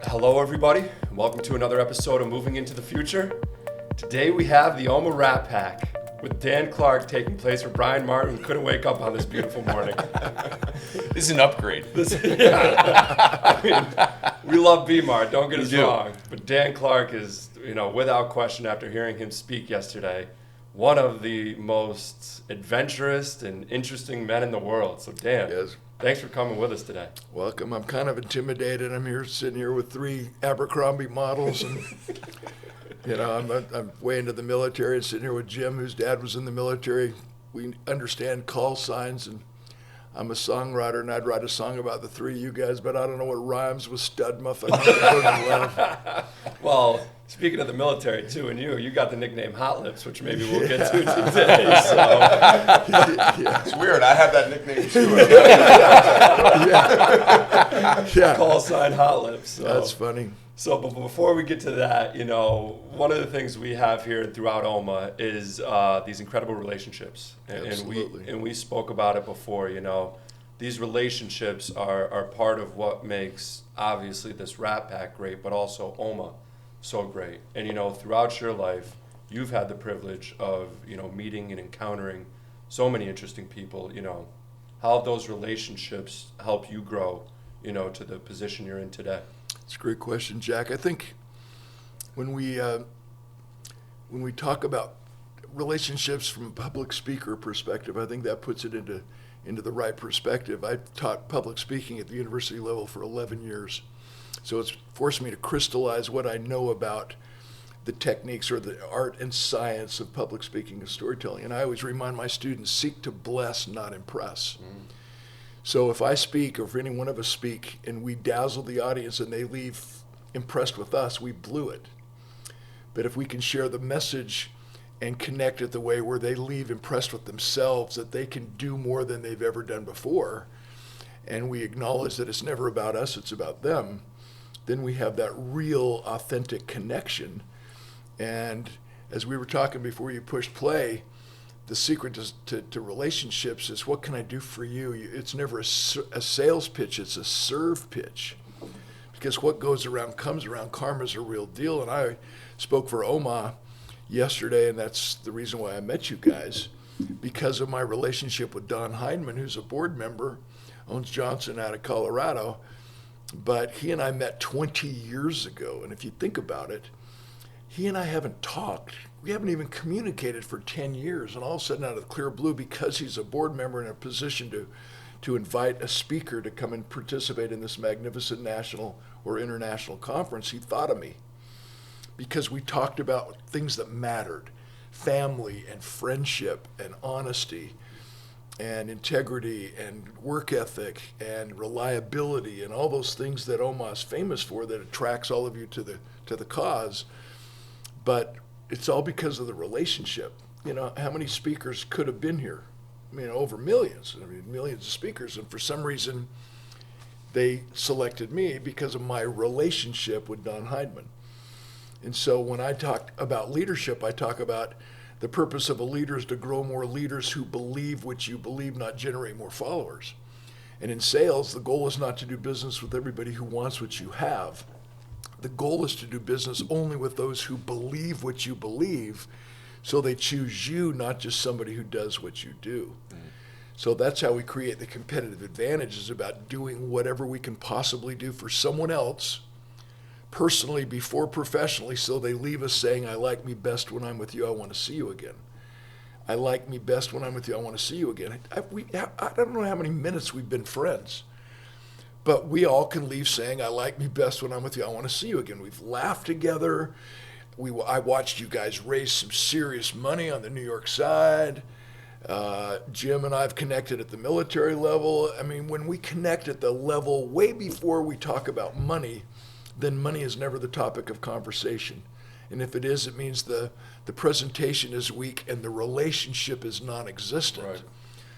Hello everybody, welcome to another episode of Moving into the Future. Today we have the OMA Rat Pack with Dan Clark taking place for Brian Martin, who couldn't wake up on this beautiful morning. This is an upgrade. I mean, we love B-Mart, don't get us wrong, but Dan Clark is, without question, after hearing him speak yesterday, one of the most adventurous and interesting men in the world. So Dan, Yes. Thanks for coming with us today. Welcome. I'm kind of intimidated. I'm sitting here with three Abercrombie models, and I'm way into the military. And sitting here with Jim, whose dad was in the military. We understand call signs, and I'm a songwriter, and I'd write a song about the three of you guys, but I don't know what rhymes with stud muffin. Well, speaking of the military too, and you got the nickname Hot Lips, which maybe we'll get to today. So. Yeah. It's weird. I have that nickname too. Yeah. Call sign Hot Lips. So. That's funny. So, but before we get to that, one of the things we have here throughout OMA is these incredible relationships, Absolutely. and we spoke about it before. These relationships are part of what makes obviously this Rat Pack great, but also OMA so great. And throughout your life, you've had the privilege of meeting and encountering so many interesting people. How have those relationships help you grow? To the position you're in today. It's a great question, Jack. I think when we talk about relationships from a public speaker perspective, I think that puts it into the right perspective. I've taught public speaking at the university level for 11 years. So it's forced me to crystallize what I know about the techniques or the art and science of public speaking and storytelling. And I always remind my students, seek to bless, not impress. So if I speak, or if any one of us speak, and we dazzle the audience and they leave impressed with us, we blew it. But if we can share the message and connect it the way where they leave impressed with themselves, that they can do more than they've ever done before, and we acknowledge that it's never about us, it's about them, then we have that real, authentic connection. And as we were talking before you pushed play, the secret to relationships is, what can I do for you? It's never a sales pitch, it's a serve pitch. Because what goes around comes around. Karma's a real deal. And I spoke for OMA yesterday, and that's the reason why I met you guys, because of my relationship with Don Heineman, who's a board member, owns Johnson out of Colorado. But he and I met 20 years ago. And if you think about it, he and I haven't talked. We haven't even communicated for 10 years. And all of a sudden, out of the clear blue, because he's a board member in a position to invite a speaker to come and participate in this magnificent national or international conference, he thought of me. Because we talked about things that mattered: family and friendship and honesty and integrity and work ethic and reliability and all those things that OMA is famous for, that attracts all of you to the cause. But it's all because of the relationship. How many speakers could have been here? Over millions. Millions of speakers. And for some reason, they selected me because of my relationship with Don Heineman. And so when I talk about leadership, I talk about the purpose of a leader is to grow more leaders who believe what you believe, not generate more followers. And in sales, the goal is not to do business with everybody who wants what you have. The goal is to do business only with those who believe what you believe, so they choose you, not just somebody who does what you do. So that's how we create the competitive advantage, is about doing whatever we can possibly do for someone else, personally before professionally, so they leave us saying, I like me best when I'm with you, I want to see you again. I like me best when I'm with you, I want to see you again. I don't know how many minutes we've been friends, but we all can leave saying, I like me best when I'm with you, I want to see you again. We've laughed together. I watched you guys raise some serious money on the New York side. Jim and I have connected at the military level. When we connect at the level way before we talk about money, then money is never the topic of conversation. And if it is, it means the presentation is weak and the relationship is non-existent. Right.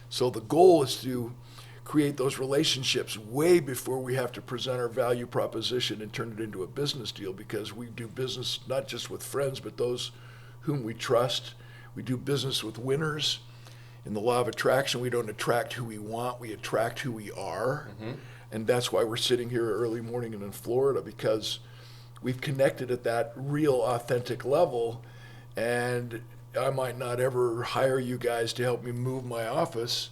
So the goal is to create those relationships way before we have to present our value proposition and turn it into a business deal, because we do business not just with friends, but those whom we trust. We do business with winners. In the law of attraction, we don't attract who we want, we attract who we are. And that's why we're sitting here early morning and in Florida, because we've connected at that real authentic level. And I might not ever hire you guys to help me move my office,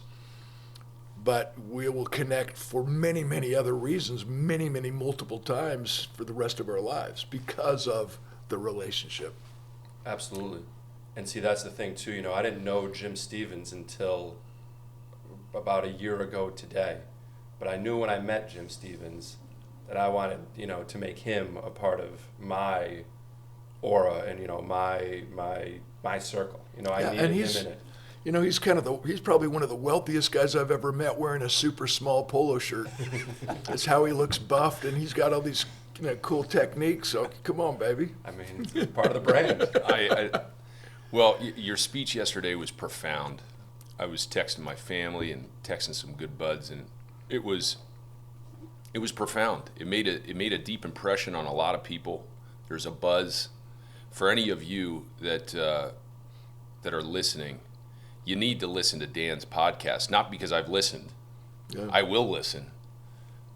but we will connect for many, many other reasons, many, many multiple times for the rest of our lives because of the relationship. Absolutely. And see, that's the thing too. I didn't know Jim Stevens until about a year ago today. But I knew when I met Jim Stevens that I wanted, to make him a part of my aura and, my circle. I needed him in it. He's probably one of the wealthiest guys I've ever met, wearing a super small polo shirt. It's how he looks buffed, and he's got all these cool techniques. So come on, baby. I mean, it's part of the brand. Well, your speech yesterday was profound. I was texting my family and texting some good buds, and it was profound. It made a deep impression on a lot of people. There's a buzz. For any of you that are listening, you need to listen to Dan's podcast. Not because I've listened. Yeah. I will listen.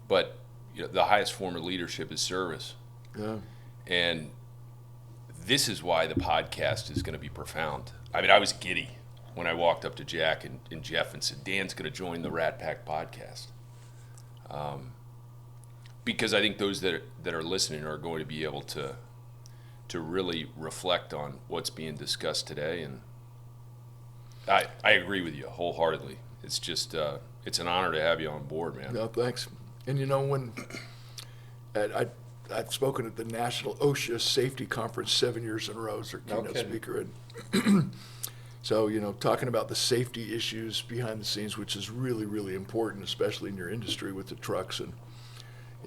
But the highest form of leadership is service. Yeah. And this is why the podcast is going to be profound. I mean, I was giddy when I walked up to Jack and Jeff and said, Dan's going to join the Rat Pack podcast. Because I think those that are listening are going to be able to really reflect on what's being discussed today. And I agree with you wholeheartedly. It's just it's an honor to have you on board, man. No, thanks. And when I've spoken at the National OSHA Safety Conference 7 years in a row as their keynote speaker. And so, talking about the safety issues behind the scenes, which is really, really important, especially in your industry with the trucks and,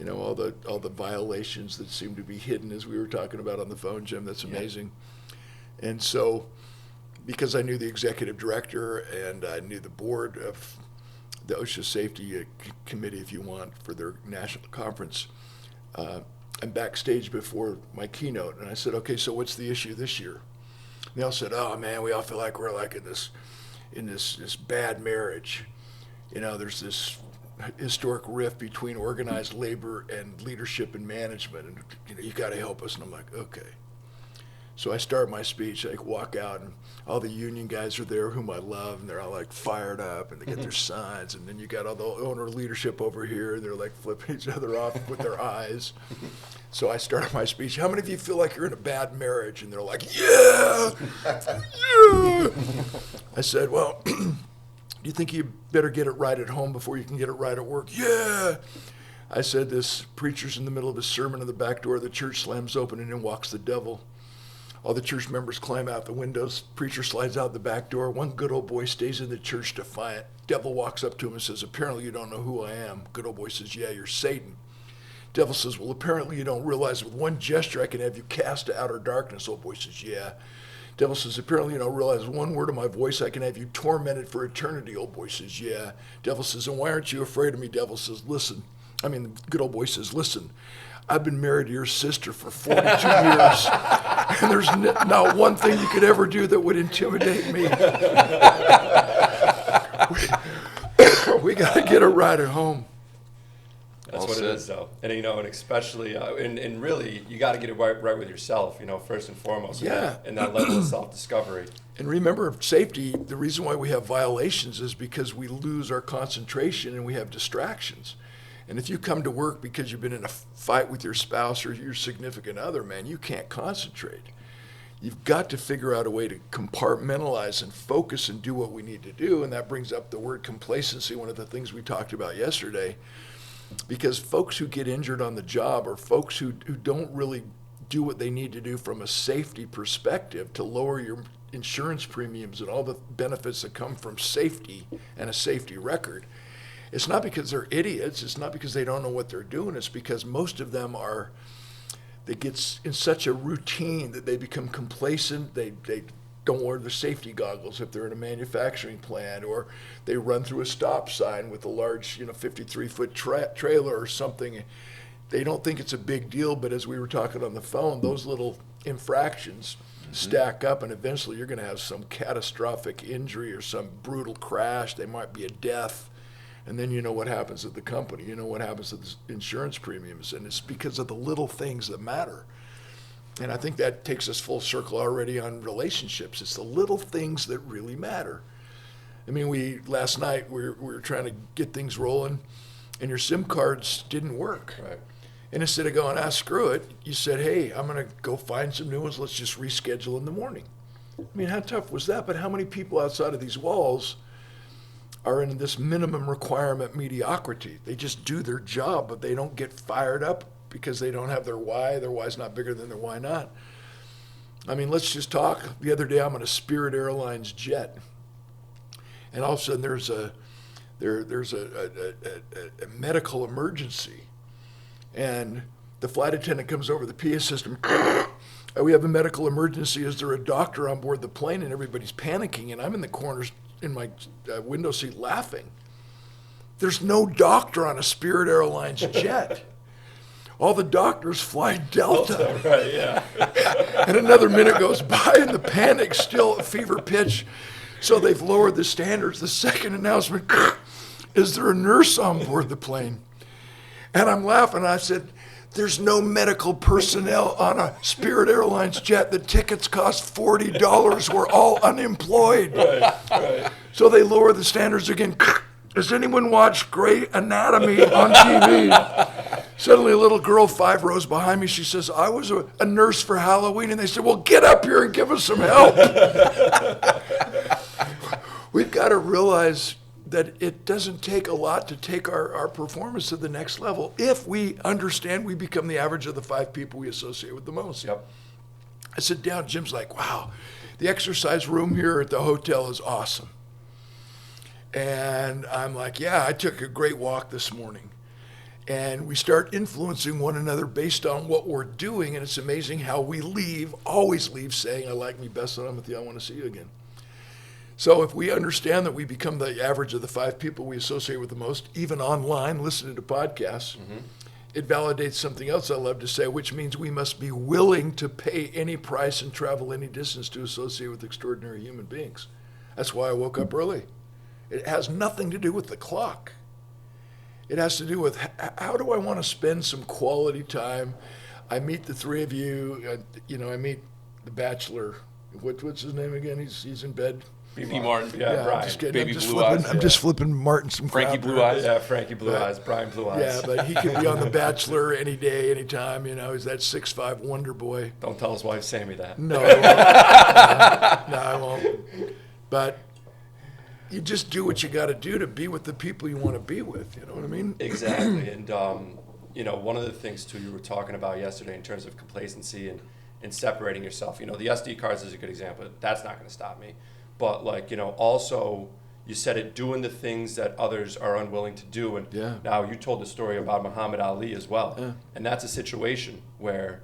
all the violations that seem to be hidden, as we were talking about on the phone, Jim. That's amazing. Yeah. And so, because I knew the executive director and I knew the board of the OSHA Safety Committee, if you want, for their national conference, I'm backstage before my keynote, and I said, okay, so what's the issue this year? And they all said, oh man, we all feel like we're like in this bad marriage. There's this historic rift between organized labor and leadership and management, and you got to help us. And I'm like, okay. So I start my speech, I walk out, and all the union guys are there whom I love, and they're all like fired up, and they get their signs, and then you got all the owner leadership over here, and they're like flipping each other off with their eyes. So I started my speech, how many of you feel like you're in a bad marriage? And they're like, yeah, yeah. I said, well, do you think you better get it right at home before you can get it right at work? Yeah. I said, this preacher's in the middle of his sermon, in the back door of the church slams open, and in walks the devil. All the church members climb out the windows. Preacher slides out the back door. One good old boy stays in the church defiant. Devil walks up to him and says, apparently you don't know who I am. Good old boy says, yeah, you're Satan. Devil says, well, apparently you don't realize with one gesture I can have you cast to outer darkness. Old boy says, yeah. Devil says, apparently you don't realize with one word of my voice I can have you tormented for eternity. Old boy says, yeah. Devil says, and why aren't you afraid of me? Devil says, good old boy says, listen. I've been married to your sister for 42 years, and there's not one thing you could ever do that would intimidate me. We got to get her right at home. That's what it is, though. And, and especially, and really, you got to get it right with yourself, first and foremost. Yeah. And that level of self-discovery. And remember, safety, the reason why we have violations is because we lose our concentration and we have distractions. And if you come to work because you've been in a fight with your spouse or your significant other, man, you can't concentrate. You've got to figure out a way to compartmentalize and focus and do what we need to do. And that brings up the word complacency, one of the things we talked about yesterday. Because folks who get injured on the job or folks who don't really do what they need to do from a safety perspective to lower your insurance premiums and all the benefits that come from safety and a safety record, it's not because they're idiots. It's not because they don't know what they're doing. It's because most of them they get in such a routine that they become complacent. They don't wear their safety goggles if they're in a manufacturing plant, or they run through a stop sign with a large, 53-foot trailer or something. They don't think it's a big deal, but as we were talking on the phone, those little infractions stack up, and eventually you're going to have some catastrophic injury or some brutal crash. There might be a death. And then you know what happens at the company, you know what happens at the insurance premiums, and it's because of the little things that matter. And I think that takes us full circle already on relationships. It's the little things that really matter. I mean, last night we were trying to get things rolling, and your SIM cards didn't work. Right. And instead of going, screw it, you said, hey, I'm going to go find some new ones. Let's just reschedule in the morning. I mean, how tough was that? But how many people outside of these walls are in this minimum requirement mediocrity? They just do their job, but they don't get fired up because they don't have their why. Their why's not bigger than their why not. I mean, let's just talk. The other day, I'm on a Spirit Airlines jet, and all of a sudden there's a medical emergency, and the flight attendant comes over the PA system. We have a medical emergency. Is there a doctor on board the plane? And everybody's panicking, and I'm in the corners in my window seat laughing. There's no doctor on a Spirit Airlines jet. All the doctors fly Delta. Right, yeah. And another minute goes by, and the panic's still at fever pitch. So they've lowered the standards. The second announcement, is there a nurse on board the plane? And I'm laughing. I said, there's no medical personnel on a Spirit Airlines jet. The tickets cost $40. We're all unemployed. Right. So they lower the standards again. Has anyone watched Grey Anatomy on TV? Suddenly a little girl 5 rows behind me, she says, I was a nurse for Halloween. And they said, well, get up here and give us some help. We've got to realize that it doesn't take a lot to take our performance to the next level. If we understand, we become the average of the 5 people we associate with the most. Yep. I sit down, Jim's like, wow, the exercise room here at the hotel is awesome. And I'm like, yeah, I took a great walk this morning. And we start influencing one another based on what we're doing, and it's amazing how we always leave saying, I like me best when I'm with you, I want to see you again. So if we understand that we become the average of the 5 people we associate with the most, even online, listening to podcasts, it validates something else I love to say, which means we must be willing to pay any price and travel any distance to associate with extraordinary human beings. That's why I woke up early. It has nothing to do with the clock. It has to do with how do I want to spend some quality time. I meet the 3 of you, I meet the bachelor. What's his name again? He's in bed. B. Martin. Yeah, Brian. I'm just kidding. Baby I'm just Blue flipping, Eyes. I'm just flipping Martin some Frankie crap Blue here. Eyes. Yeah, Frankie Blue Eyes, Brian Blue Eyes. Yeah, but he could be on The Bachelor any day, anytime. He's that 6'5" wonder boy. Don't tell his wife Sammy that. No, I won't. No, I won't. But you just do what you got to do to be with the people you want to be with. You know what I mean? Exactly. And, one of the things, too, you were talking about yesterday in terms of complacency and separating yourself. The SD cards is a good example. That's not going to stop me. But, also, you said it, doing the things that others are unwilling to do. And Yeah. now you told the story about Muhammad Ali as well. Yeah. And that's a situation where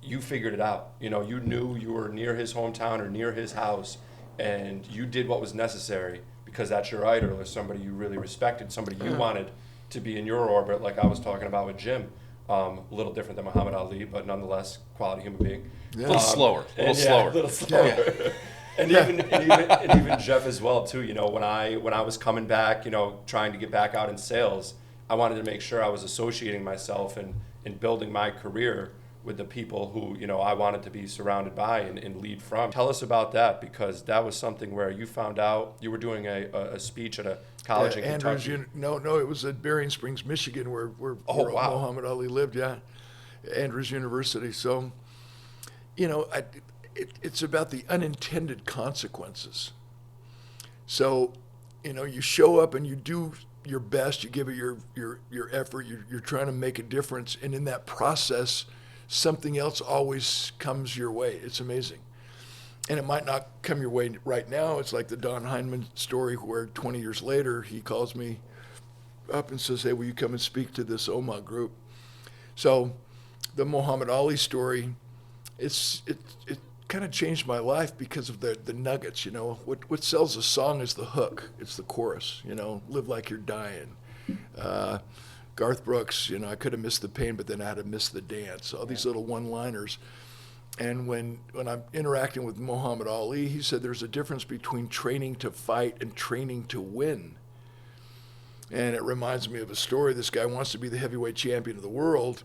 you figured it out. You knew you were near his hometown or near his house, and you did what was necessary because that's your idol or somebody you really respected, somebody you wanted to be in your orbit, like I was talking about with Jim. A little different than Muhammad Ali, but nonetheless, quality human being. Yeah. A little slower. A little slower. Yeah. And even Jeff as well too. When I was coming back, trying to get back out in sales, I wanted to make sure I was associating myself and building my career with the people who I wanted to be surrounded by and lead from. Tell us about that, because that was something where you found out you were doing a speech at a college in Andrews, Kentucky. no, it was at Berrien Springs, Michigan, where Wow. Muhammad Ali lived. Yeah, Andrews University. So, it's about the unintended consequences. So, you show up and you do your best. You give it your effort. You're trying to make a difference, and in that process, something else always comes your way. It's amazing. And it might not come your way right now. It's like the Don Heineman story where 20 years later, he calls me up and says, hey, will you come and speak to this OMA group? So the Muhammad Ali story, it kind of changed my life because of the nuggets. What sells a song is the hook. It's the chorus, live like you're dying. Garth Brooks, I could have missed the pain, but then I had to miss the dance. All these little one-liners. And when I'm interacting with Muhammad Ali, he said there's a difference between training to fight and training to win. And it reminds me of a story. This guy wants to be the heavyweight champion of the world,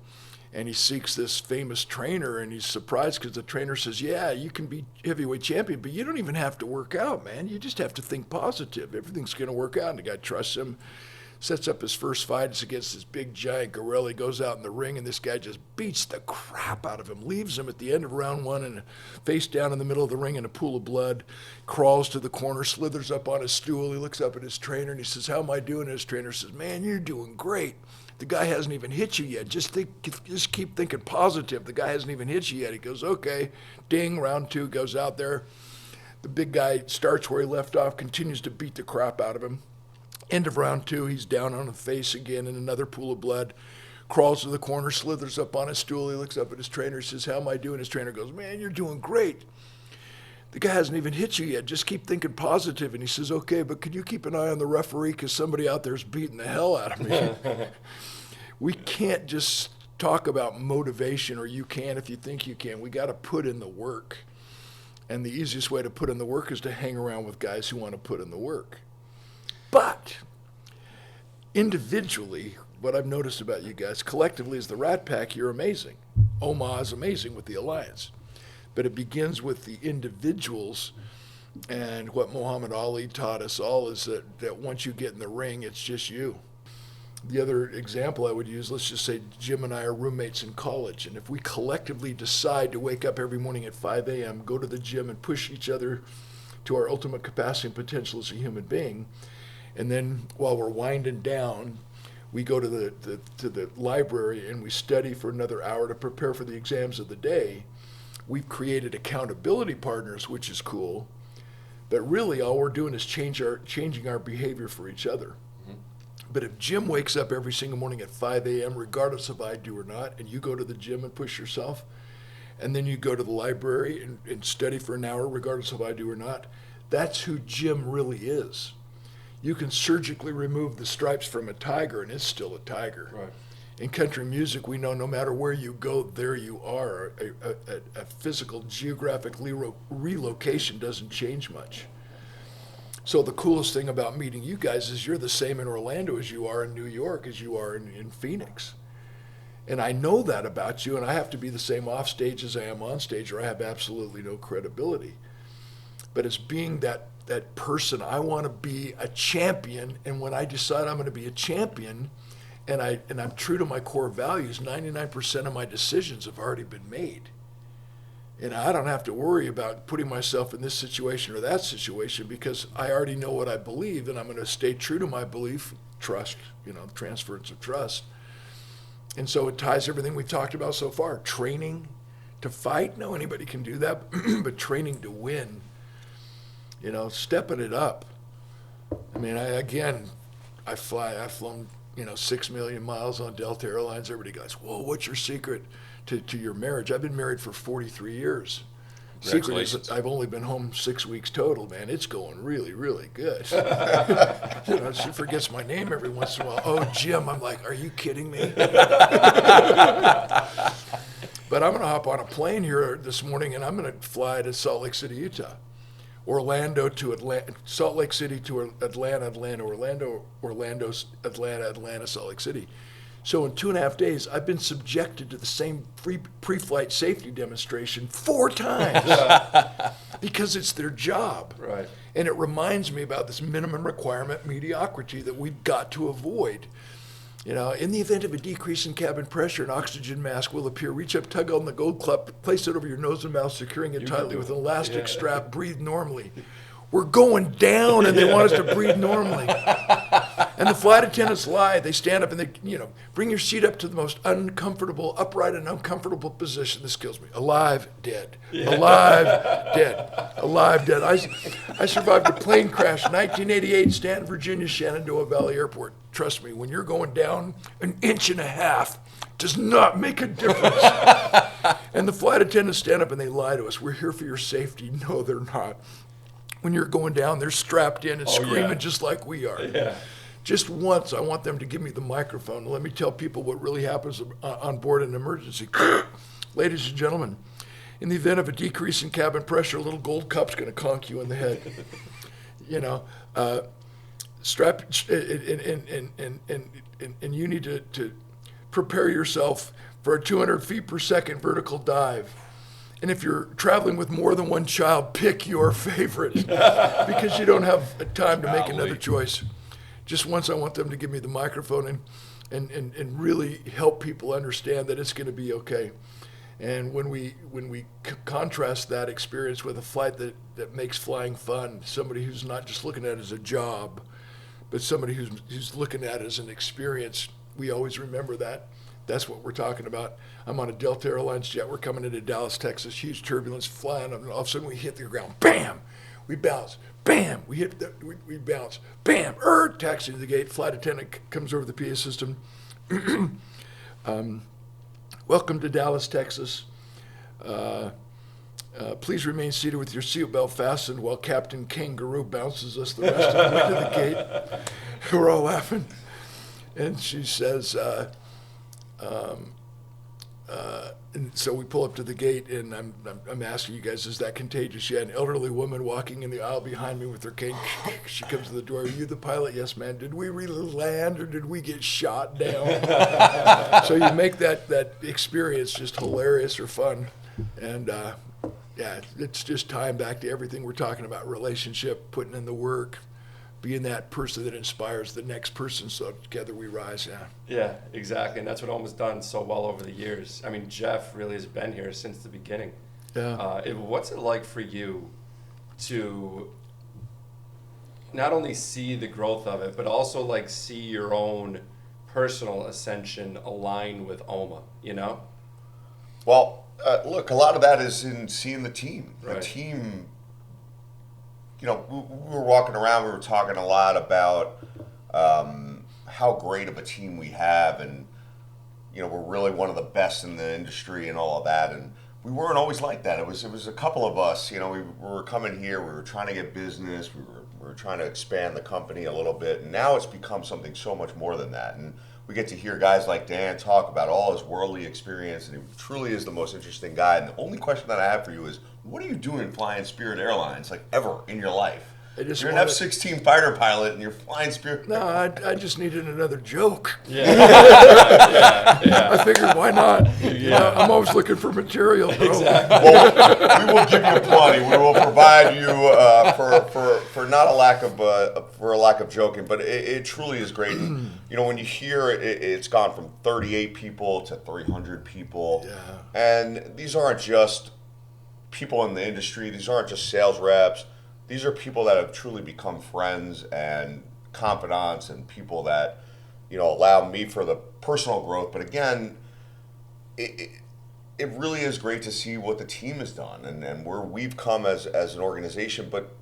and he seeks this famous trainer, and he's surprised because the trainer says, yeah, you can be heavyweight champion, but you don't even have to work out, man. You just have to think positive. Everything's going to work out. And the guy trusts him, sets up his first fight. It's against this big, giant gorilla. He goes out in the ring, and this guy just beats the crap out of him, leaves him at the end of round one and face down in the middle of the ring in a pool of blood, crawls to the corner, slithers up on his stool. He looks up at his trainer, and he says, how am I doing? And his trainer says, man, you're doing great. The guy hasn't even hit you yet. Just keep thinking positive. The guy hasn't even hit you yet. He goes, okay, ding, round two, goes out there. The big guy starts where he left off, continues to beat the crap out of him. End of round two, he's down on the face again in another pool of blood, crawls to the corner, slithers up on his stool. He looks up at his trainer, says, how am I doing? His trainer goes, man, you're doing great. The guy hasn't even hit you yet. Just keep thinking positive. And he says, okay, but could you keep an eye on the referee because somebody out there is beating the hell out of me. We can't just talk about motivation, or you can if you think you can. We got to put in the work. And the easiest way to put in the work is to hang around with guys who want to put in the work. But individually, what I've noticed about you guys, collectively as the Rat Pack, you're amazing. OMA is amazing with the Alliance. But it begins with the individuals, and what Muhammad Ali taught us all is that once you get in the ring, it's just you. The other example I would use, let's just say Jim and I are roommates in college, and if we collectively decide to wake up every morning at 5 a.m., go to the gym and push each other to our ultimate capacity and potential as a human being, and then while we're winding down, we go to the library and we study for another hour to prepare for the exams of the day, we've created accountability partners, which is cool, but really all we're doing is changing our behavior for each other. Mm-hmm. But if Jim wakes up every single morning at 5 a.m., regardless if I do or not, and you go to the gym and push yourself, and then you go to the library and study for an hour, regardless if I do or not, that's who Jim really is. You can surgically remove the stripes from a tiger, and it's still a tiger. Right. In country music, we know no matter where you go, there you are. A physical, geographic relocation doesn't change much. So the coolest thing about meeting you guys is you're the same in Orlando as you are in New York, as you are in Phoenix. And I know that about you, and I have to be the same off stage as I am on stage, or I have absolutely no credibility. But as being that person, I want to be a champion, and when I decide I'm going to be a champion, and I'm true to my core values, 99% of my decisions have already been made. And I don't have to worry about putting myself in this situation or that situation because I already know what I believe, and I'm going to stay true to my belief, trust, transference of trust. And so it ties everything we've talked about so far. Training to fight, no, anybody can do that, but training to win, stepping it up. I mean, I've flown 6 million miles on Delta Airlines. Everybody goes, whoa, what's your secret to your marriage? I've been married for 43 years. Secret is I've only been home 6 weeks total, man. It's going really, really good. She forgets my name every once in a while. Oh, Jim. I'm like, are you kidding me? But I'm going to hop on a plane here this morning, and I'm going to fly to Salt Lake City, Utah. Orlando to Atlanta, Salt Lake City to Atlanta, Orlando, Atlanta, Salt Lake City. So in 2.5 days, I've been subjected to the same pre-flight safety demonstration 4 times because it's their job. Right. And it reminds me about this minimum requirement mediocrity that we've got to avoid. In the event of a decrease in cabin pressure, an oxygen mask will appear. Reach up, tug on the gold club, place it over your nose and mouth, securing it tightly with an elastic strap. Breathe normally. We're going down, and they want us to breathe normally. And the flight attendants lie. They stand up and they, bring your seat up to the most upright and uncomfortable position. This kills me. Alive, dead. Yeah. Alive, dead. Alive, dead. I survived a plane crash in 1988, Stanton, Virginia, Shenandoah Valley Airport. Trust me, when you're going down 1.5 inches, does not make a difference. And the flight attendants stand up and they lie to us. We're here for your safety. No, they're not. When you're going down, they're strapped in and screaming just like we are. Yeah. Just once, I want them to give me the microphone and let me tell people what really happens on board an emergency. Ladies and gentlemen, in the event of a decrease in cabin pressure, a little gold cup's going to conk you in the head. strap and you need to prepare yourself for a 200 feet per second vertical dive. And if you're traveling with more than one child, pick your favorite because you don't have time to make another choice. Just once I want them to give me the microphone and really help people understand that it's going to be okay. And when we contrast that experience with a flight that makes flying fun, somebody who's not just looking at it as a job, but somebody who's looking at it as an experience, we always remember that. That's what we're talking about. I'm on a Delta Airlines jet. We're coming into Dallas, Texas. Huge turbulence, flying, and all of a sudden we hit the ground. Bam! We bounce. Bam! We bounce. Bam! Taxi to the gate. Flight attendant comes over the PA system. Welcome to Dallas, Texas. Please remain seated with your seatbelt fastened while Captain Kangaroo bounces us the rest of the way to the gate. We're all laughing. And she says, and so we pull up to the gate, and I'm asking you guys, is that contagious? Yeah, an elderly woman walking in the aisle behind me with her cane. She comes to the door. Are you the pilot? Yes, ma'am. Did we really land, or did we get shot down? So you make that experience just hilarious or fun, and yeah, it's just tying back to everything we're talking about: relationship, putting in the work, being that person that inspires the next person, so together we rise. Yeah, exactly, and that's what OMA's done so well over the years. I mean, Jeff really has been here since the beginning. What's it like for you to not only see the growth of it, but also like see your own personal ascension align with OMA, you know? Well, look, a lot of that is in seeing the team. Right. The team, you know, we were walking around, we were talking a lot about how great of a team we have, and, you know, we're really one of the best in the industry and all of that. And we weren't always like that. It was a couple of us, you know, we were coming here, we were trying to get business, we were trying to expand the company a little bit, and now it's become something so much more than that. And we get to hear guys like Dan talk about all his worldly experience, and he truly is the most interesting guy. And the only question that I have for you is, what are you doing flying Spirit Airlines, like, ever in your life? You're an F-16 fighter pilot, and you're flying Spirit. No, I just needed another joke. Yeah. I figured, why not? You know, I'm always looking for material, bro. Exactly. Well, we will give you plenty. We will provide you for not a lack of joking, but it truly is great. And, you know, when you hear it's gone from 38 people to 300 people, and these aren't just people in the industry. These aren't just sales reps. These are people that have truly become friends and confidants, and people that, you know, allow me for the personal growth. But again, it really is great to see what the team has done and where we've come as an organization, but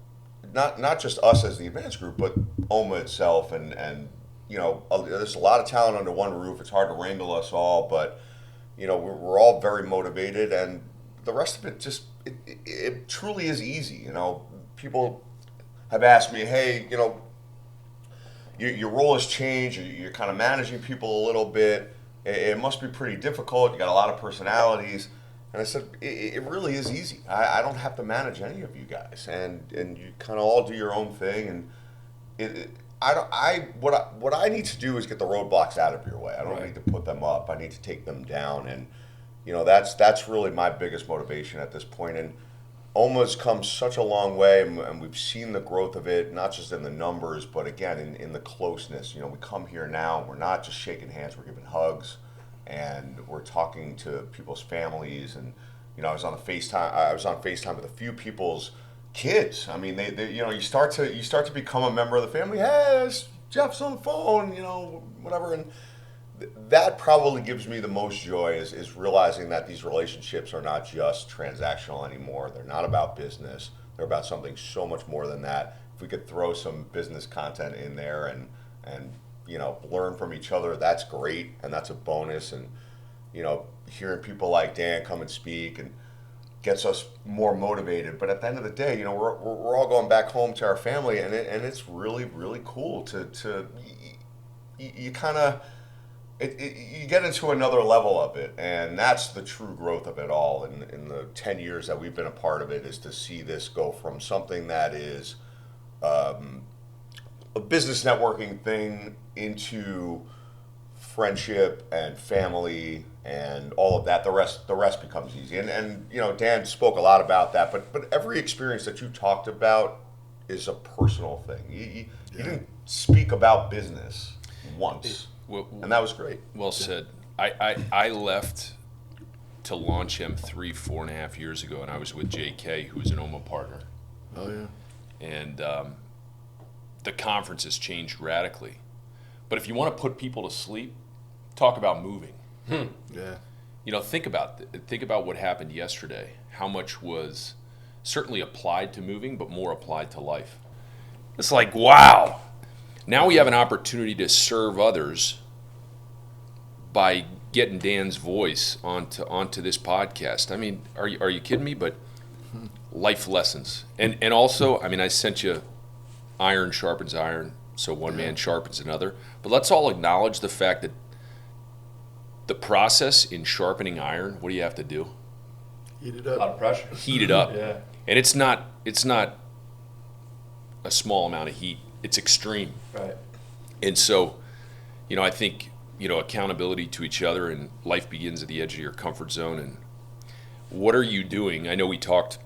not just us as the advanced group, but OMA itself. And you know, there's a lot of talent under one roof. It's hard to wrangle us all, but, you know, we're all very motivated, and the rest of it just, it truly is easy. You know, people have asked me, hey, you know, your role has changed, you're kind of managing people a little bit, it must be pretty difficult, you got a lot of personalities. And I said, it really is easy. I don't have to manage any of you guys, and you kind of all do your own thing. And what I need to do is get the roadblocks out of your way. I don't need to put them up. I need to take them down. And, you know, that's really my biggest motivation at this point. And OMA's come such a long way, and we've seen the growth of it, not just in the numbers, but again in the closeness. You know, we come here now, we're not just shaking hands, we're giving hugs, and we're talking to people's families. And, you know, I was on FaceTime with a few people's kids. I mean, they you know, you start to become a member of the family. Hey, Jeff's on the phone, you know, whatever. And that probably gives me the most joy is realizing that these relationships are not just transactional anymore. They're not about business. They're about something so much more than that. If we could throw some business content in there and you know, learn from each other, that's great, and that's a bonus. And, you know, hearing people like Dan come and speak and gets us more motivated. But at the end of the day, you know, we're all going back home to our family, and it's really, really cool to you kind of, you get into another level of it, and that's the true growth of it all. In the 10 years that we've been a part of it, is to see this go from something that is a business networking thing into friendship and family and all of that. The rest becomes easy. And you know, Dan spoke a lot about that, but every experience that you talked about is a personal thing. You didn't speak about business once, and that was great. Well said. I left to launch him 4.5 years ago, and I was with JK, who was an OMA partner. Oh, yeah. And the conference has changed radically. But if you want to put people to sleep, talk about moving. Yeah. You know, think about what happened yesterday. How much was certainly applied to moving, but more applied to life. It's like, wow. Now we have an opportunity to serve others by getting Dan's voice onto this podcast. I mean, are you kidding me? But life lessons, and also, I mean, I sent you iron sharpens iron, so one man sharpens another. But let's all acknowledge the fact that the process in sharpening iron, what do you have to do? Heat it A lot up. of pressure. Heat it up. Yeah. And it's not a small amount of heat. It's extreme. Right. And so, you know, I think, you know, accountability to each other, and life begins at the edge of your comfort zone. And what are you doing? I know we talked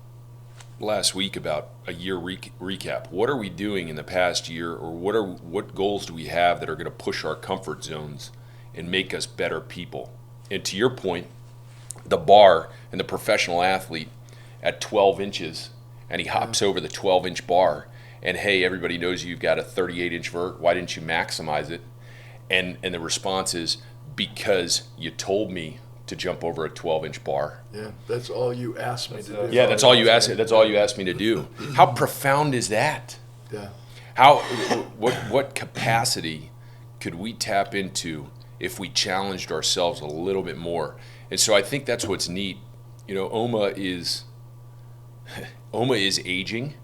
last week about a year recap. What are we doing in the past year, or what goals do we have that are going to push our comfort zones and make us better people? And to your point, the bar and the professional athlete at 12 inches, and he hops over the 12-inch bar, and hey, everybody knows you've got a 38-inch vert. Why didn't you maximize it? And the response is, because you told me to jump over a 12-inch bar. Yeah, that's all you asked me to do. Yeah, that's all you asked. That's all you asked me to do. How profound is that? Yeah. What capacity could we tap into if we challenged ourselves a little bit more? And so I think that's what's neat. You know, OMA is aging,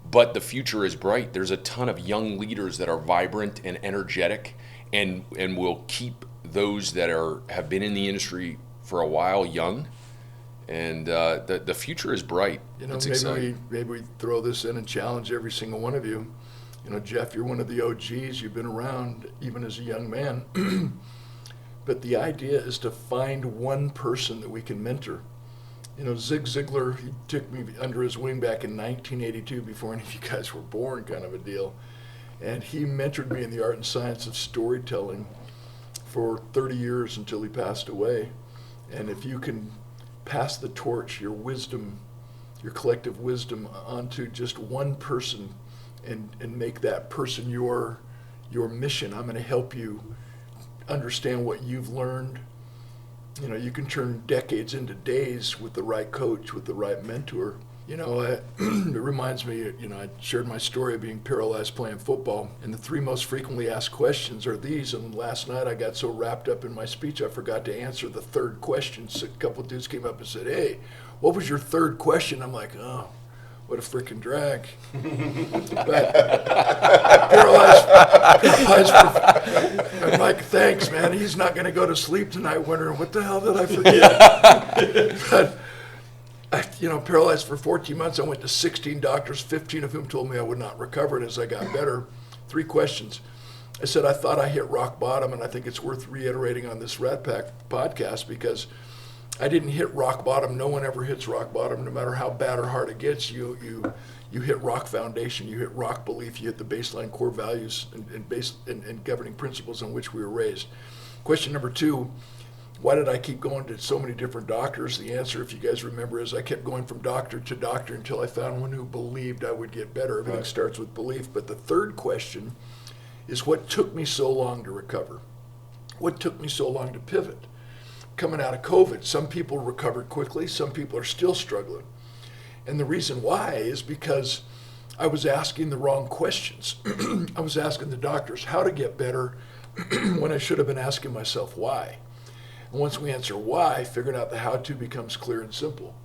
but the future is bright. There's a ton of young leaders that are vibrant and energetic, and will keep those that have been in the industry for a while young. And the future is bright. You know, it's exciting. maybe we throw this in and challenge every single one of you. You know, Jeff, you're one of the OGs. You've been around even as a young man. But the idea is to find one person that we can mentor. You know, Zig Ziglar, he took me under his wing back in 1982 before any of you guys were born, kind of a deal. And he mentored me in the art and science of storytelling for 30 years until he passed away. And if you can pass the torch, your wisdom, your collective wisdom, onto just one person and make that person your mission, I'm going to help you understand what you've learned. You know, you can turn decades into days with the right coach, with the right mentor. You know, it reminds me, you know, I shared my story of being paralyzed playing football, and the 3 most frequently asked questions are these. And last night I got so wrapped up in my speech I forgot to answer the third question. So a couple of dudes came up and said, "Hey, what was your third question?" I'm like, "Oh, what a freaking drag." But paralyzed I'm like, "Thanks, man. He's not going to go to sleep tonight wondering, what the hell did I forget?" But you know, paralyzed for 14 months. I went to 16 doctors, 15 of whom told me I would not recover. And as I got better, 3 questions. I said, I thought I hit rock bottom, and I think it's worth reiterating on this Rat Pack podcast, because I didn't hit rock bottom. No one ever hits rock bottom, no matter how bad or hard it gets. You hit rock foundation, you hit rock belief, you hit the baseline core values and governing principles on which we were raised. Question number 2, why did I keep going to so many different doctors? The answer, if you guys remember, is I kept going from doctor to doctor until I found one who believed I would get better. Everything starts with belief. But the third question is, what took me so long to recover? What took me so long to pivot? Coming out of COVID, some people recovered quickly, some people are still struggling. And the reason why is because I was asking the wrong questions. I was asking the doctors how to get better when I should have been asking myself why. And once we answer why, figuring out the how-to becomes clear and simple.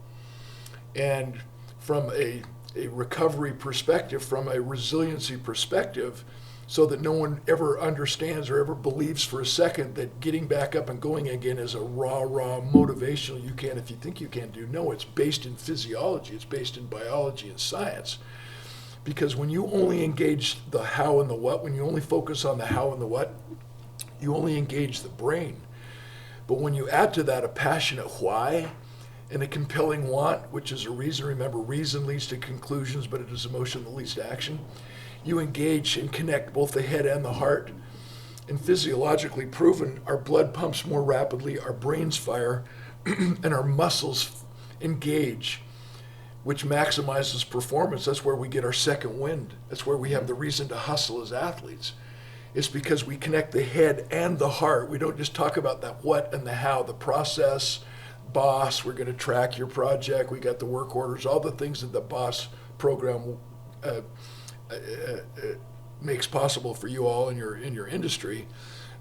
And from a recovery perspective, from a resiliency perspective, so that no one ever understands or ever believes for a second that getting back up and going again is a raw motivational, you can if you think you can do. No, it's based in physiology, it's based in biology and science. Because when you only engage the how and the what, when you only focus on the how and the what, you only engage the brain. But when you add to that a passionate why and a compelling want, which is a reason, remember, reason leads to conclusions, but it is emotion that leads to action. You engage and connect both the head and the heart. And physiologically proven, our blood pumps more rapidly, our brains fire, and our muscles engage, which maximizes performance. That's where we get our second wind. That's where we have the reason to hustle as athletes. It's because we connect the head and the heart. We don't just talk about that what and the how, the process, boss, we're going to track your project, we got the work orders, all the things that the boss program makes possible for you all in your industry.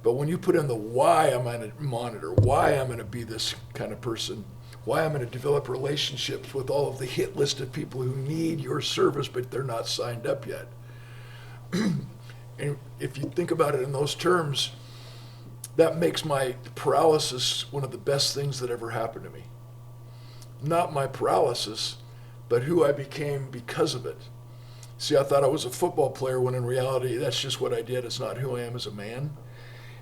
But when you put in the why I'm going to monitor, why I'm going to be this kind of person, why I'm going to develop relationships with all of the hit list of people who need your service, but they're not signed up yet. And if you think about it in those terms, that makes my paralysis one of the best things that ever happened to me. Not my paralysis, but who I became because of it. See, I thought I was a football player when in reality, that's just what I did. It's not who I am as a man.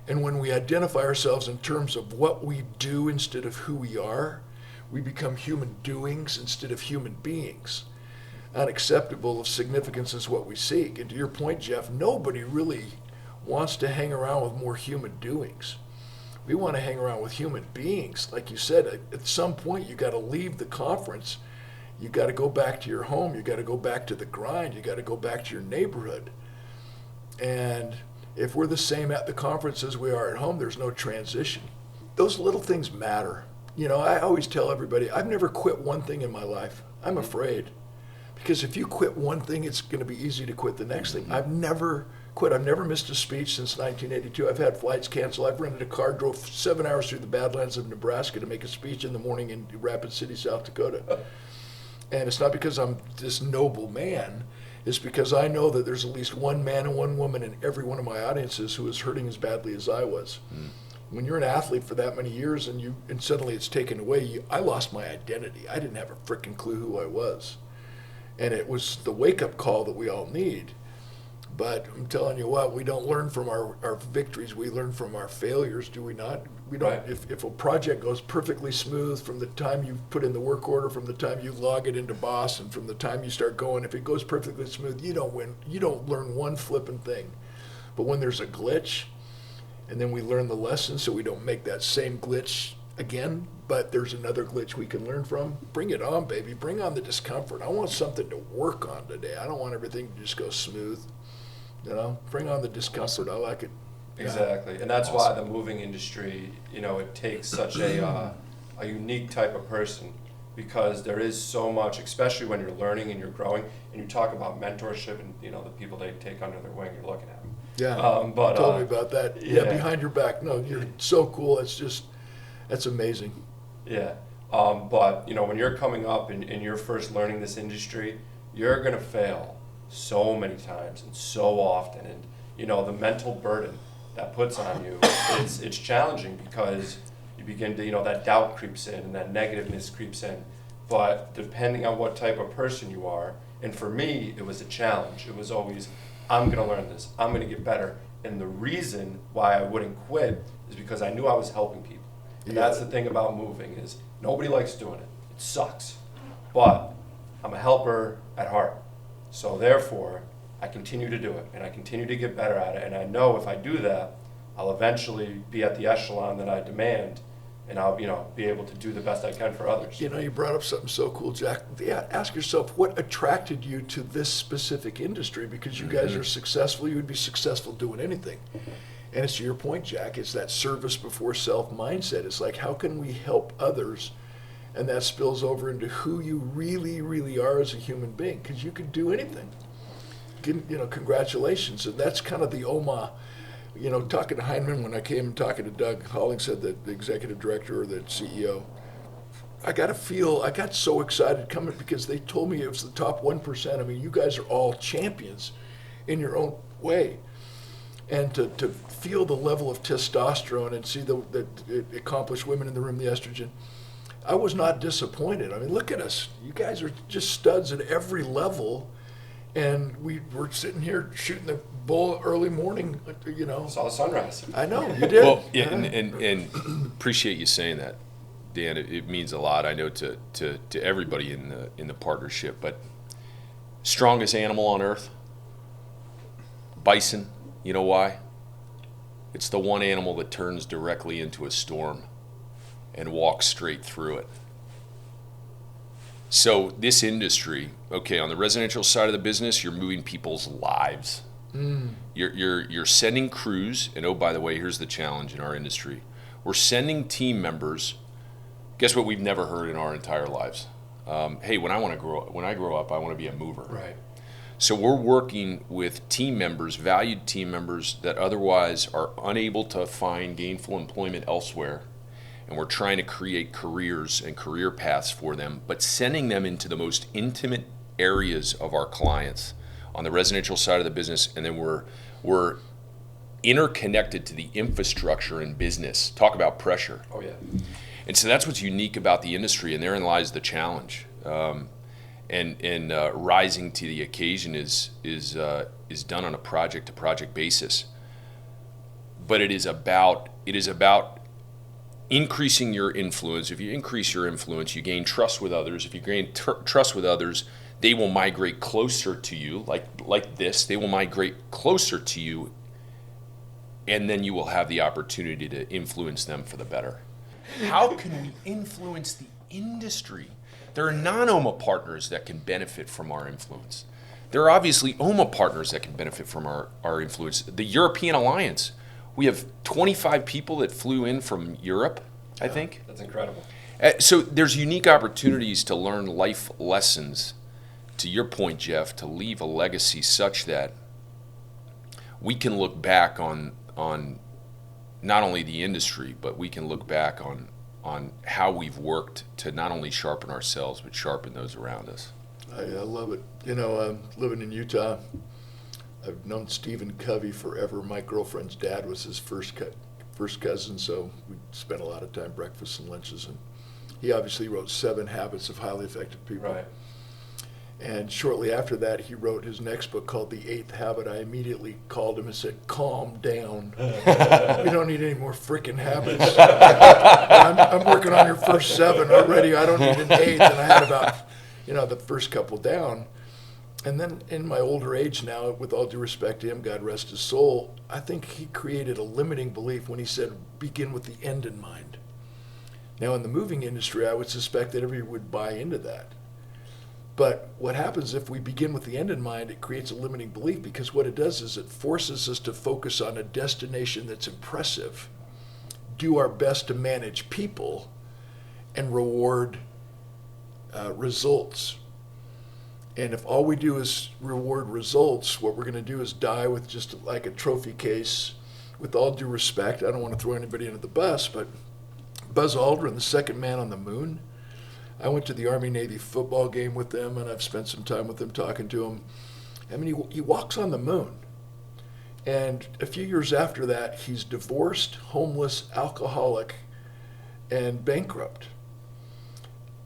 And when we identify ourselves in terms of what we do instead of who we are, we become human doings instead of human beings. Unacceptable of significance is what we seek. And to your point, Jeff, nobody really wants to hang around with more human doings. We want to hang around with human beings. Like you said, at some point you got to leave the conference. You got to go back to your home. You got to go back to the grind. You got to go back to your neighborhood. And if we're the same at the conference as we are at home, there's no transition. Those little things matter. You know, I always tell everybody, I've never quit one thing in my life. I'm afraid. Because if you quit one thing, it's going to be easy to quit the next thing. I've never quit. I've never missed a speech since 1982. I've had flights canceled. I've rented a car, drove 7 hours through the Badlands of Nebraska to make a speech in the morning in Rapid City, South Dakota. And it's not because I'm this noble man. It's because I know that there's at least one man and one woman in every one of my audiences who is hurting as badly as I was. When you're an athlete for that many years and suddenly it's taken away, I lost my identity. I didn't have a freaking clue who I was. And it was the wake-up call that we all need. But I'm telling you what, we don't learn from our victories. We learn from our failures, do we not? We don't. Right. If a project goes perfectly smooth from the time you put in the work order, from the time you log it into Boss, and from the time you start going, if it goes perfectly smooth, you don't win. You don't learn one flipping thing. But when there's a glitch, and then we learn the lesson so we don't make that same glitch again, but there's another glitch we can learn from. Bring it on, baby. Bring on the discomfort. I want something to work on today. I don't want everything to just go smooth. You know, bring on the discomfort. I like it. Exactly, and that's why the moving industry, you know, it takes such a unique type of person, because there is so much, especially when you're learning and you're growing, and you talk about mentorship and, you know, the people they take under their wing, you're looking at them. Yeah, but told me about that. Yeah, behind your back. No, you're so cool. It's just, that's amazing. Yeah, but, you know, when you're coming up and you're first learning this industry, you're going to fail so many times and so often, and, you know, the mental burden that puts on you, it's challenging, because you begin to, you know, that doubt creeps in and that negativeness creeps in. But depending on what type of person you are, and for me, it was a challenge. It was always, I'm going to learn this. I'm going to get better. And the reason why I wouldn't quit is because I knew I was helping people. And that's the thing about moving, is nobody likes doing it. It sucks. But I'm a helper at heart. So therefore, I continue to do it, and I continue to get better at it. And I know if I do that, I'll eventually be at the echelon that I demand, and I'll, you know, be able to do the best I can for others. You know, you brought up something so cool, Jack. Yeah, ask yourself, what attracted you to this specific industry? Because you guys are successful. You would be successful doing anything. And it's to your point, Jack, it's that service before self mindset. It's like, how can we help others? And that spills over into who you really, really are as a human being, because you could do anything. You know, congratulations. And that's kind of the OMA, you know, talking to Heinemann, when I came and talking to Doug Hollingshead, the executive director or the CEO, I got so excited coming, because they told me it was the top 1%. I mean, you guys are all champions in your own way. And to feel the level of testosterone and see the accomplished women in the room, the estrogen, I was not disappointed. I mean, look at us. You guys are just studs at every level. and we were sitting here shooting the bull early morning, Saw the sunrise. I know, you did. Well, yeah, and appreciate you saying that, Dan. It means a lot, I know, to everybody in the partnership. But strongest animal on earth, bison. You know why? It's the one animal that turns directly into a storm and walks straight through it. So this industry, okay, on the residential side of the business, you're moving people's lives. You're sending crews, and oh, by the way, here's the challenge in our industry. We're sending team members. Guess what we've never heard in our entire lives? Hey, when I grow up, I want to be a mover. Right. So we're working with team members, valued team members that otherwise are unable to find gainful employment elsewhere. And we're trying to create careers and career paths for them, but sending them into the most intimate areas of our clients on the residential side of the business. And then we're interconnected to the infrastructure in business. Talk about pressure. Oh, yeah. And so that's what's unique about the industry, and therein lies the challenge. And rising to the occasion is done on a project-to-project basis. But it is about increasing your influence. If you increase your influence, you gain trust with others. If you gain trust with others, they will migrate closer to you, like this. They will migrate closer to you, and then you will have the opportunity to influence them for the better. How can we influence the industry? There are non-OMA partners that can benefit from our influence. There are obviously OMA partners that can benefit from our influence. The European Alliance, we have 25 people that flew in from Europe, I think. That's incredible. So there's unique opportunities to learn life lessons, to your point, Jeff, to leave a legacy such that we can look back on not only the industry, but we can look back on how we've worked to not only sharpen ourselves, but sharpen those around us. I love it. Living in Utah, I've known Stephen Covey forever. My girlfriend's dad was his first cousin, so we spent a lot of time breakfasts and lunches. And he obviously wrote 7 Habits of Highly Effective People. Right. And shortly after that, he wrote his next book called The 8th Habit. I immediately called him and said, "Calm down. We don't need any more freaking habits. I'm working on your first 7 already. I don't need an 8th." And I had about, the first couple down. And then in my older age now, with all due respect to him, God rest his soul, I think he created a limiting belief when he said, begin with the end in mind. Now, in the moving industry, I would suspect that everybody would buy into that. But what happens if we begin with the end in mind, it creates a limiting belief, because what it does is it forces us to focus on a destination that's impressive, do our best to manage people, and reward results. And if all we do is reward results, what we're going to do is die with just like a trophy case. With all due respect, I don't want to throw anybody under the bus, but Buzz Aldrin, the second man on the moon, I went to the Army-Navy football game with them, and I've spent some time with him talking to him. I mean, he walks on the moon. And a few years after that, he's divorced, homeless, alcoholic, and bankrupt.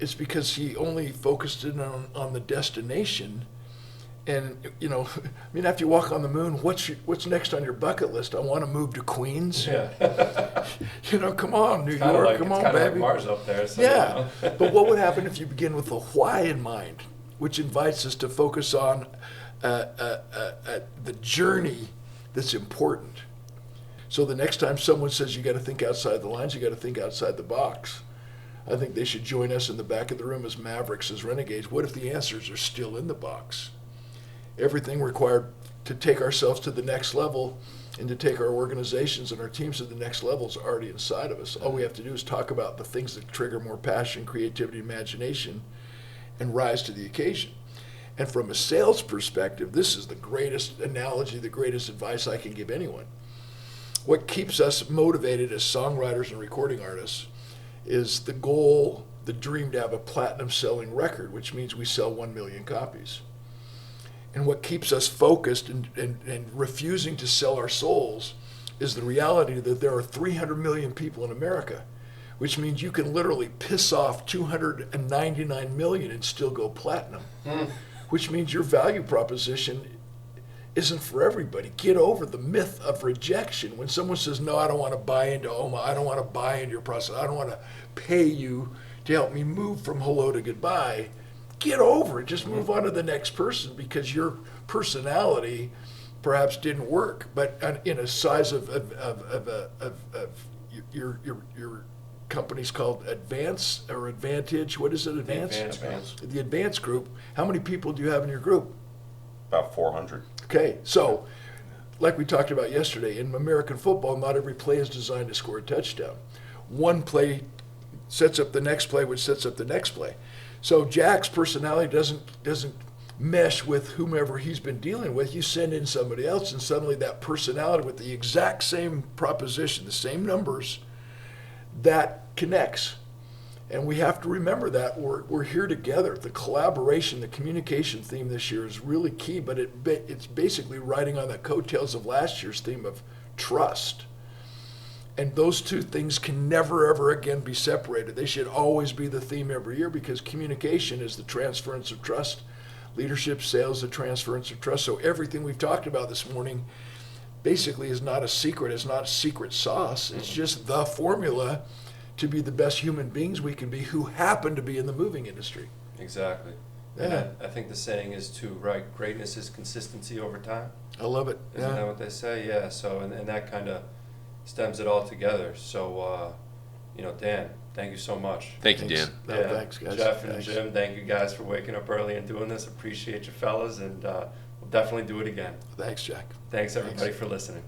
It's because he only focused in on the destination. And, after you walk on the moon, what's next on your bucket list? I want to move to Queens. Yeah. Come on, New York, come on, baby. Like Mars up there. So, yeah, but what would happen if you begin with the why in mind, which invites us to focus on the journey that's important. So the next time someone says you got to think outside the lines, you got to think outside the box. I think they should join us in the back of the room as Mavericks, as Renegades. What if the answers are still in the box? Everything required to take ourselves to the next level and to take our organizations and our teams to the next level is already inside of us. All we have to do is talk about the things that trigger more passion, creativity, imagination, and rise to the occasion. And from a sales perspective, this is the greatest analogy, the greatest advice I can give anyone. What keeps us motivated as songwriters and recording artists is the goal, the dream to have a platinum selling record, which means we sell 1 million copies. And what keeps us focused and refusing to sell our souls is the reality that there are 300 million people in America, which means you can literally piss off 299 million and still go platinum, which means your value proposition isn't for everybody. Get over the myth of rejection. When someone says, no, I don't want to buy into OMA, I don't want to buy into your process, I don't want to pay you to help me move from hello to goodbye, get over it. Just move on to the next person, because your personality perhaps didn't work. But in a size of your company's called Advance or Advantage. What is it, Advance? Advance. The Advance group. How many people do you have in your group? About 400. Okay, so like we talked about yesterday, in American football, not every play is designed to score a touchdown. One play sets up the next play, which sets up the next play. So Jack's personality doesn't mesh with whomever he's been dealing with. You send in somebody else, and suddenly that personality with the exact same proposition, the same numbers, that connects. And we have to remember that we're here together. The collaboration, the communication theme this year is really key, but it's basically riding on the coattails of last year's theme of trust. And those two things can never, ever again be separated. They should always be the theme every year, because communication is the transference of trust. Leadership, sales, the transference of trust. So everything we've talked about this morning basically is not a secret. It's not secret sauce. It's just the formula to be the best human beings we can be, who happen to be in the moving industry. Exactly. Yeah. And I think the saying is too, right? Greatness is consistency over time. I love it. Isn't that what they say? Yeah. So, and that kind of stems it all together. So, Dan, thank you so much. Thank you, Dan. No, Yeah. thanks, guys. Jeff and Thanks. Jim, thank you guys for waking up early and doing this. Appreciate you fellas, and we'll definitely do it again. Thanks, Jack. Thanks everybody for listening.